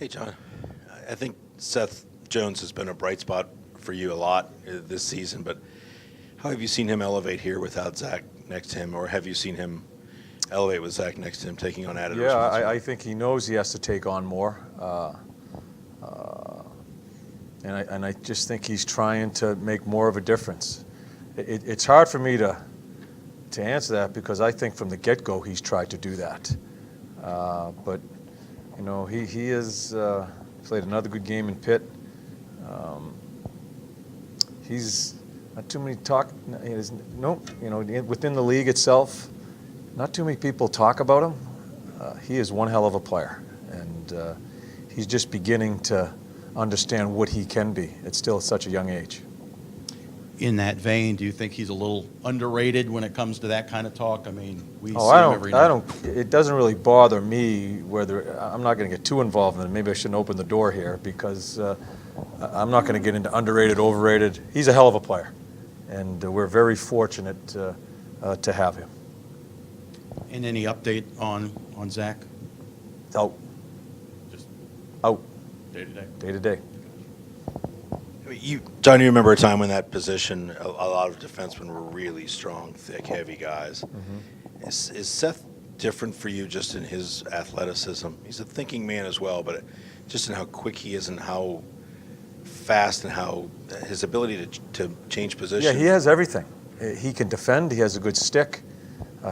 Hey, John. I think Seth Jones has been a bright spot for you a lot this season, but how have you seen him elevate here without Zach next to him, or have you seen him elevate with Zach next to him, taking on added responsibility? I think he knows he has to take on more. And I just think he's trying to make more of a difference. It's hard for me to answer that because I think from the get-go he's tried to do that. But you know, he has played another good game in Pitt. He's not too many talk. Within the league itself, not too many people talk about him. He is one hell of a player, and he's just beginning to understand what he can be at still such a young age. In that vein, do you think he's a little underrated when it comes to that kind of talk? I mean, we see him every night. It doesn't really bother me whether I'm not going to get too involved in it. Maybe I shouldn't open the door here because I'm not going to get into underrated, overrated. He's a hell of a player, and we're very fortunate to have him. And any update on Zach? Out. Just Out. day to day. Day to day. I mean, John, you remember a time when that position, a lot of defensemen were really strong, thick, heavy guys. Mm-hmm. Is Seth different for you just in his athleticism? He's a thinking man as well, but just in how quick he is and how fast and how his ability to change position. Yeah, he has everything. He can defend. He has a good stick.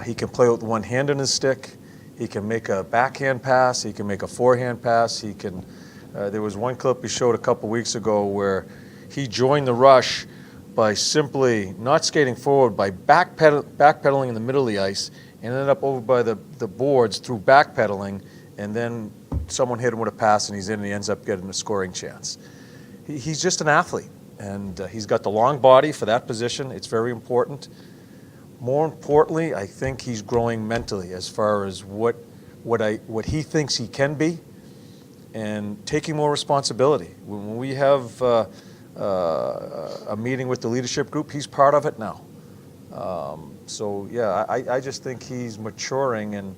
He can play with one hand on his stick. He can make a backhand pass. He can make a forehand pass. He can. There was one clip he showed a couple weeks ago where he joined the rush by simply not skating forward, by backpedaling in the middle of the ice, and ended up over by the boards through backpedaling, and then someone hit him with a pass and he's in and he ends up getting a scoring chance. He's just an athlete, and he's got the long body for that position. It's very important. More importantly, I think he's growing mentally as far as what he thinks he can be, and taking more responsibility. When we have a meeting with the leadership group, he's part of it now. I just think he's maturing and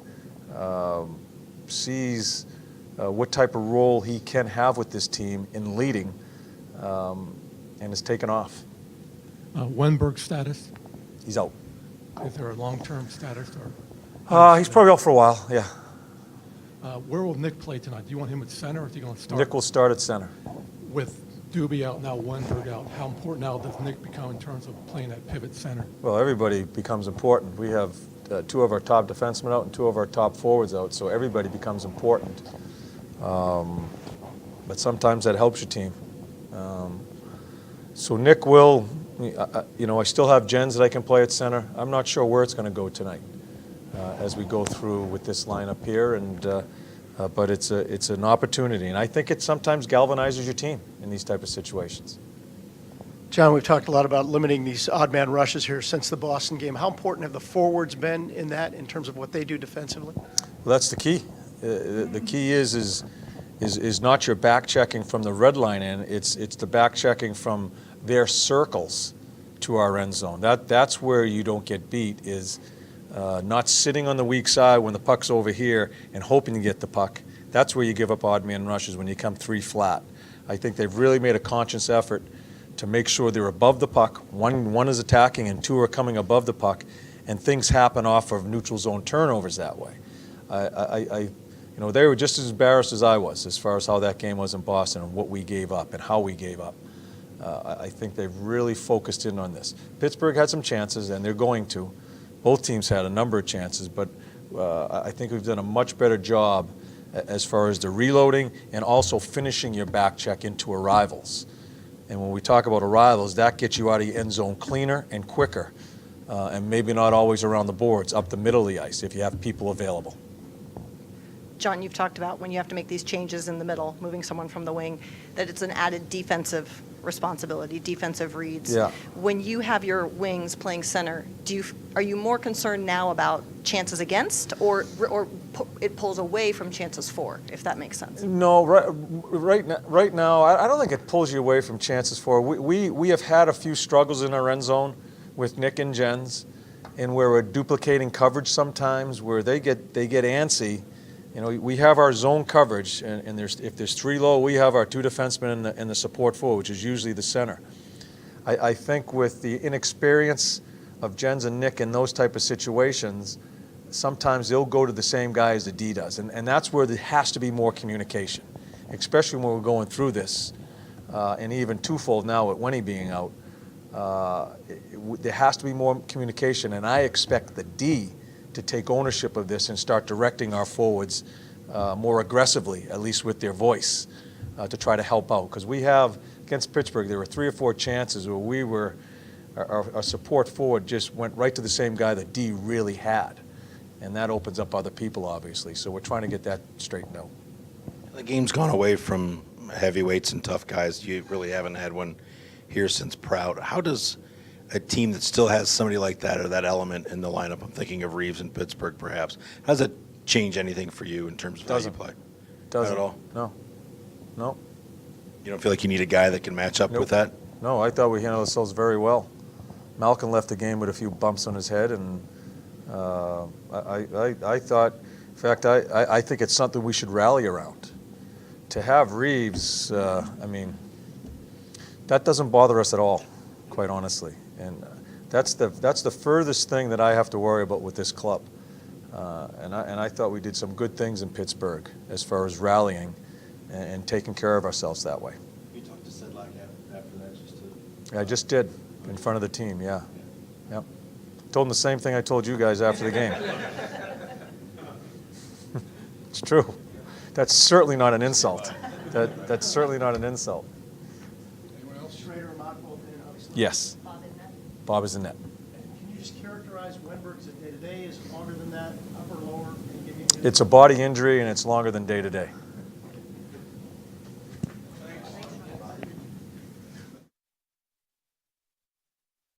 sees what type of role he can have with this team in leading, and has taken off. Wenberg's status? He's out. Is there a long-term status? Or he's probably out for a while, yeah. where will Nick play tonight? Do you want him at center, or is he going to start? Nick will start at center. With Doobie out now, Wenberg out, how important now does Nick become in terms of playing that pivot center? Well, everybody becomes important. We have two of our top defensemen out and two of our top forwards out, so everybody becomes important. But sometimes that helps your team. So Nick will, I still have Jens that I can play at center. I'm not sure where it's going to go tonight as we go through with this lineup here, but it's an opportunity, and I think it sometimes galvanizes your team in these type of situations. John, we've talked a lot about limiting these odd man rushes here since the Boston game. How important have the forwards been in that in terms of what they do defensively? Well, that's the key. The key is not your back checking from the red line in. It's the back checking from their circles to our end zone. That's where you don't get beat, is not sitting on the weak side when the puck's over here and hoping to get the puck. That's where you give up odd man rushes, when you come three flat. I think they've really made a conscious effort to make sure they're above the puck. One is attacking and two are coming above the puck, and things happen off of neutral zone turnovers that way. They were just as embarrassed as I was as far as how that game was in Boston and what we gave up and how we gave up. I think they've really focused in on this. Pittsburgh had some chances, and they're going to. Both teams had a number of chances, but I think we've done a much better job as far as the reloading and also finishing your back check into arrivals. And when we talk about arrivals, that gets you out of your end zone cleaner and quicker, and maybe not always around the boards, up the middle of the ice if you have people available. John, you've talked about when you have to make these changes in the middle, moving someone from the wing, that it's an added defensive responsibility, defensive reads. Yeah. When you have your wings playing center, are you more concerned now about chances against, or it pulls away from chances for, if that makes sense? No, right now, I don't think it pulls you away from chances for. We have had a few struggles in our end zone with Nick and Jens, and where we're duplicating coverage sometimes, where they get antsy You know, we have our zone coverage, and if there's 3 low, we have our 2 defensemen and the support forward, which is usually the center. I think with the inexperience of Jens and Nick in those type of situations, sometimes they'll go to the same guy as the D does, and that's where there has to be more communication, especially when we're going through this, and even twofold now with Winnie being out. There has to be more communication, and I expect the D to take ownership of this and start directing our forwards more aggressively, at least with their voice, to try to help out. Because we have, against Pittsburgh, there were 3 or 4 chances where our support forward just went right to the same guy that D really had. And that opens up other people, obviously. So we're trying to get that straightened out. The game's gone away from heavyweights and tough guys. You really haven't had one here since Proud. How does a team that still has somebody like that or that element in the lineup, I'm thinking of Reeves in Pittsburgh perhaps, how does it change anything for you in terms of how you play? Doesn't. Not at all? No. No. You don't feel like you need a guy that can match up Nope. with that? No, I thought we handled ourselves very well. Malcolm left the game with a few bumps on his head, and I thought, in fact, I think it's something we should rally around. To have Reeves, I mean, that doesn't bother us at all, quite honestly. And that's the furthest thing that I have to worry about with this club. And I thought we did some good things in Pittsburgh as far as rallying and taking care of ourselves that way. You talked to Sedlak after that just to... I just did, in front of the team, yeah. Yep. Told him the same thing I told you guys after the game. It's true. That's certainly not an insult. That's certainly not an insult. Anyone else? Schrader and Mott both in, obviously. Yes. Bob is in net. Can you just characterize Wenberg's day-to-day? Is it longer than that, up or lower? Can you give me It's a body injury, and it's longer than day to day.